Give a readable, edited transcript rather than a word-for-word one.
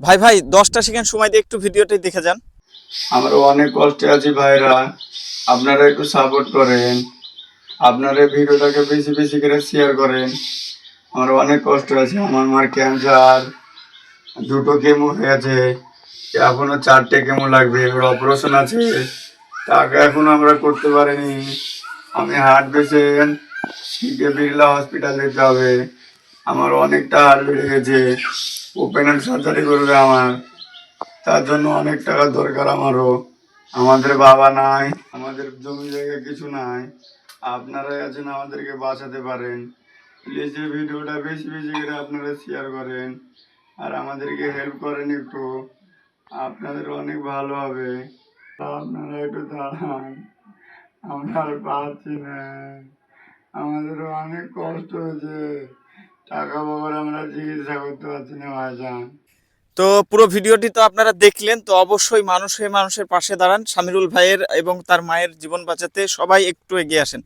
ভাই ভাই 10টা সেকেন্ড সময় দিয়ে একটু ভিডিওটাই দেখে যান। আমরা অনেক কষ্টে আছি ভাইরা, আপনারা একটু সাপোর্ট করেন, আপনারা ভিডিওটাকে বেশি বেশি করে শেয়ার করেন। আমরা অনেক কষ্ট আছে, আমার মার ক্যান্সার, দুটো কেমো হয়েছে, এখনো 4টে কেমো লাগবে, এবার অপারেশন আছে, টাকা এখনো আমরা করতে পারিনি। আমি হার্ট পেশেন্ট, সিকে বিড়লা হসপিটাল যেতে হবে, আমার অনেকটা হার্ট বেড়ে গেছে, ওপেন হার্ট সার্জারি করবে আমার, তার জন্য অনেক টাকা দরকার আমারও। আমাদের বাবা নাই, আমাদের জমি জায়গা কিছু নাই, আপনারাই আছেন আমাদেরকে বাঁচাতে পারেন। প্লিজ এই ভিডিওটা বেশি বেশি করে আপনারা শেয়ার করেন আর আমাদেরকে হেল্প করেন একটু, আপনাদের অনেক ভালো হবে। আপনারা একটু দাঁড়ান, আমরা আর পাচ্ছি না, আমাদেরও অনেক কষ্ট হয়েছে, টাকা পয়সা আমরা চিকিৎসা করতে পারছি না ভাইজান। তো পুরো ভিডিওটি তো আপনারা দেখলেন, তো অবশ্যই মানুষ হয়ে মানুষের পাশে দাঁড়ান। সামিরুল ভাইয়ের এবং তার মায়ের জীবন বাঁচাতে সবাই একটু এগিয়ে আসেন।